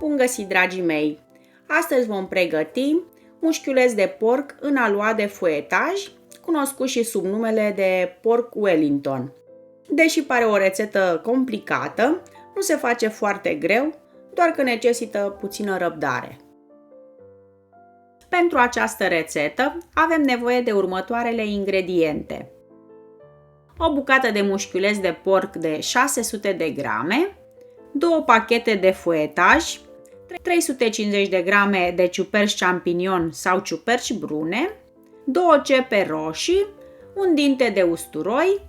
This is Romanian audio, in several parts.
Bun găsit, dragii mei! Astăzi vom pregăti mușchiuleț de porc în alua de foietaj, cunoscut și sub numele de porc Wellington. Deși pare o rețetă complicată, nu se face foarte greu, doar că necesită puțină răbdare. Pentru această rețetă avem nevoie de următoarele ingrediente: o bucată de mușchiuleț de porc de 600 de grame, 2 pachete de foietaj, 350 de grame de ciuperci champignon sau ciuperci brune, 2 cepe roșii, un dinte de usturoi,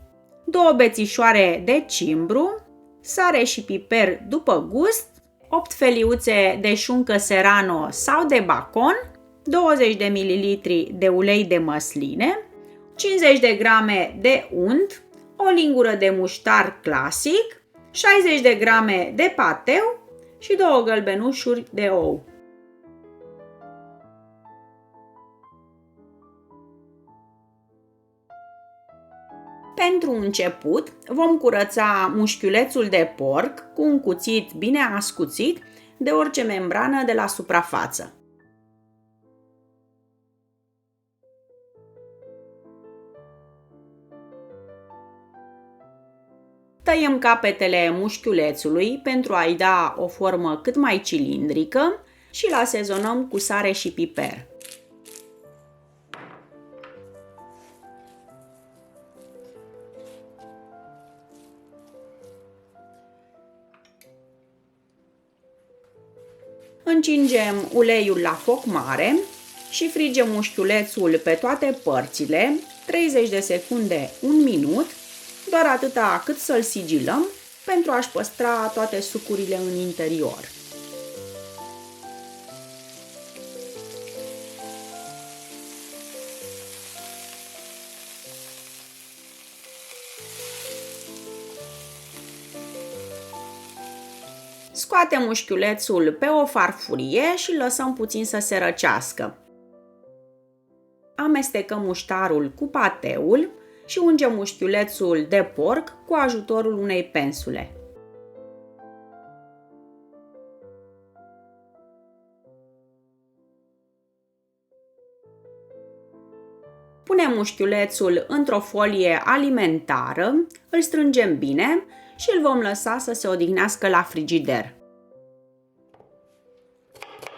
2 bețișoare de cimbru, sare și piper după gust, 8 feliuțe de șuncă serrano sau de bacon, 20 de ml de ulei de măsline, 50 de grame de unt, o lingură de muștar clasic, 60 de grame de pateu și 2 gălbenușuri de ou. Pentru început, vom curăța mușchiulețul de porc cu un cuțit bine ascuțit de orice membrană de la suprafață. Tăiem capetele mușchiulețului pentru a-i da o formă cât mai cilindrică și îl asezonăm cu sare și piper. Încingem uleiul la foc mare și frigem mușchiulețul pe toate părțile, 30 de secunde, 1 minut, doar atâta cât să-l sigilăm pentru a-și păstra toate sucurile în interior. Scoatem mușchiulețul pe o farfurie și îl lăsăm puțin să se răcească. Amestecăm muștarul cu pateul și ungem mușchiulețul de porc cu ajutorul unei pensule. Punem mușchiulețul într-o folie alimentară, îl strângem bine și îl vom lăsa să se odihnească la frigider.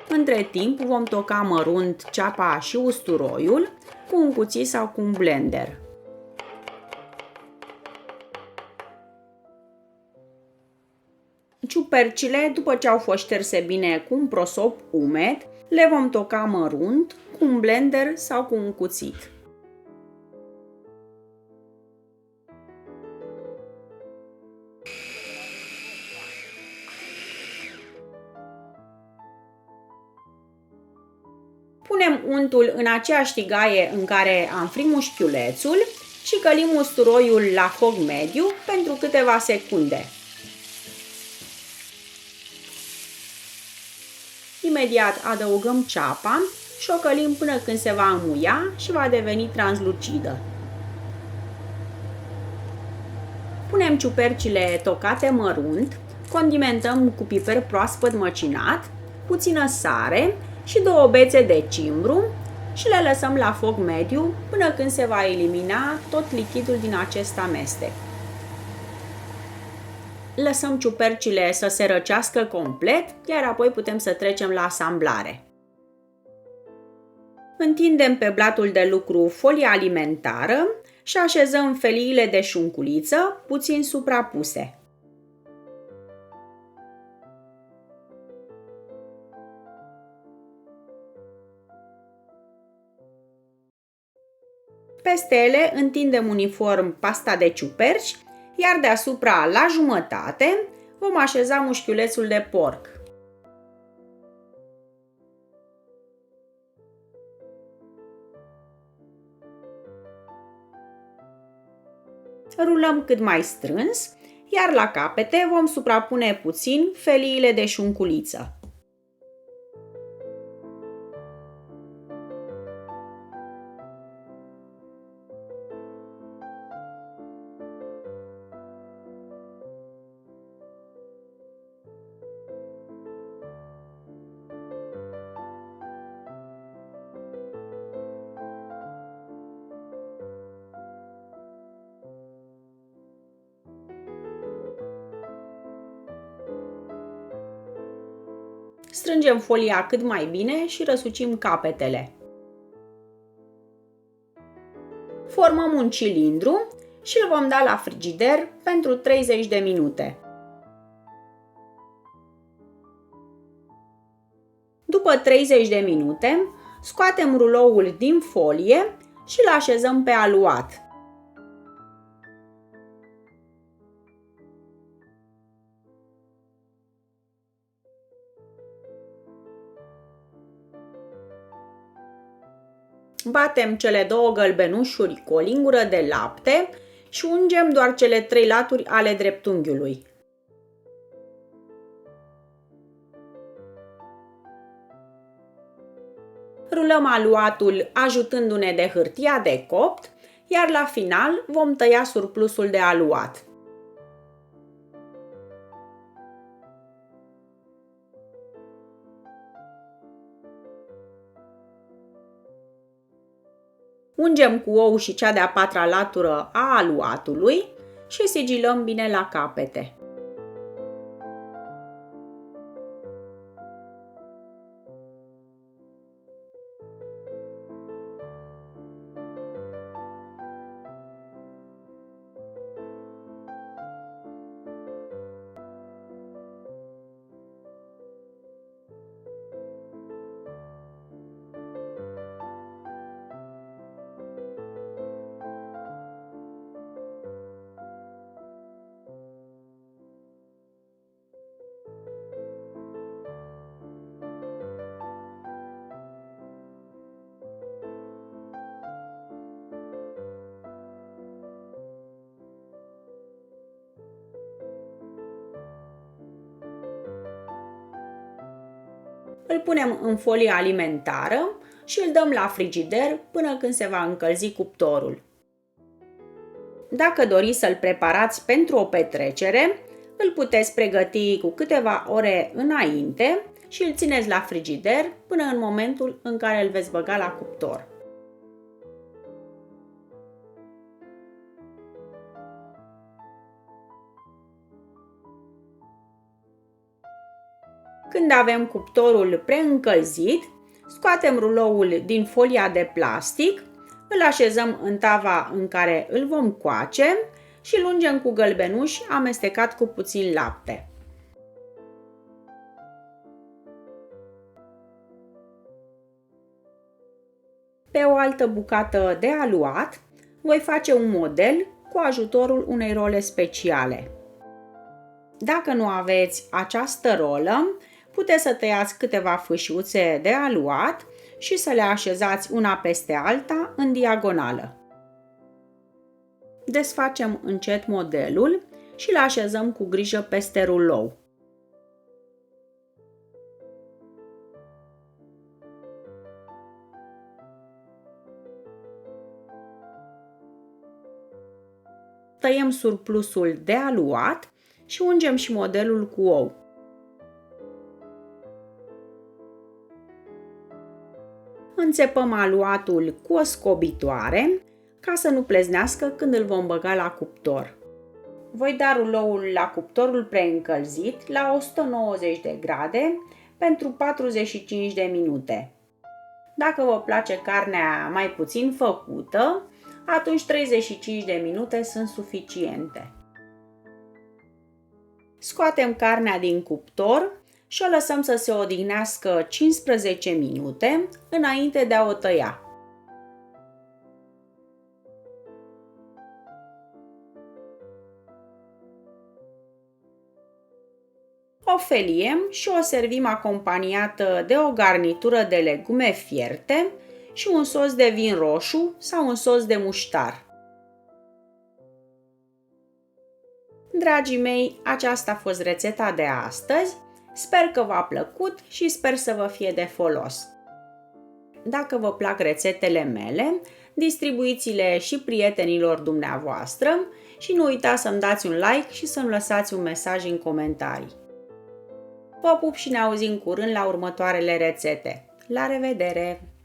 Între timp vom toca mărunt ceapa și usturoiul cu un cuțit sau cu un blender. Ciupercile, după ce au fost șterse bine cu un prosop umed, le vom toca mărunt cu un blender sau cu un cuțit. Punem untul în aceeași tigaie în care am frit mușchiulețul și călim usturoiul la foc mediu pentru câteva secunde. Imediat adăugăm ceapa și o călim până când se va înmuia și va deveni translucidă. Punem ciupercile tocate mărunt, condimentăm cu piper proaspăt măcinat, puțină sare și 2 bețe de cimbru și le lăsăm la foc mediu până când se va elimina tot lichidul din acest amestec. Lăsăm ciupercile să se răcească complet, iar apoi putem să trecem la asamblare. Întindem pe blatul de lucru folie alimentară și așezăm feliile de șunculiță puțin suprapuse. Peste ele întindem uniform pasta de ciuperci, iar deasupra, la jumătate, vom așeza mușchiulețul de porc. Rulăm cât mai strâns, iar la capete vom suprapune puțin feliile de șunculiță. Strângem folia cât mai bine și răsucim capetele. Formăm un cilindru și îl vom da la frigider pentru 30 de minute. După 30 de minute, scoatem ruloul din folie și îl așezăm pe aluat. Batem cele două gălbenușuri cu o lingură de lapte și ungem doar cele 3 laturi ale dreptunghiului. Rulăm aluatul ajutându-ne de hârtia de copt, iar la final vom tăia surplusul de aluat. Ungem cu ou și cea de-a 4-a latură a aluatului și sigilăm bine la capete. Îl punem în folie alimentară și îl dăm la frigider până când se va încălzi cuptorul. Dacă doriți să-l preparați pentru o petrecere, îl puteți pregăti cu câteva ore înainte și îl țineți la frigider până în momentul în care îl veți băga la cuptor. Când avem cuptorul preîncălzit, scoatem ruloul din folia de plastic, îl așezăm în tava în care îl vom coace și îl ungem cu gălbenuș amestecat cu puțin lapte. Pe o altă bucată de aluat, voi face un model cu ajutorul unei role speciale. Dacă nu aveți această rolă, puteți să tăiați câteva fâșiuțe de aluat și să le așezați una peste alta în diagonală. Desfacem încet modelul și îl așezăm cu grijă peste rulou. Tăiem surplusul de aluat și ungem și modelul cu ou. Înțepăm aluatul cu o scobitoare ca să nu pleznească când îl vom băga la cuptor. Voi da ruloul la cuptorul preîncălzit la 190 de grade pentru 45 de minute. Dacă vă place carnea mai puțin făcută, atunci 35 de minute sunt suficiente. Scoatem carnea din cuptor și o lăsăm să se odihnească 15 minute înainte de a o tăia. O feliem și o servim acompaniată de o garnitură de legume fierte și un sos de vin roșu sau un sos de muștar. Dragii mei, aceasta a fost rețeta de astăzi. Sper că v-a plăcut și sper să vă fie de folos. Dacă vă plac rețetele mele, distribuiți-le și prietenilor dumneavoastră și nu uitați să-mi dați un like și să-mi lăsați un mesaj în comentarii. Vă pup și ne auzim curând la următoarele rețete. La revedere!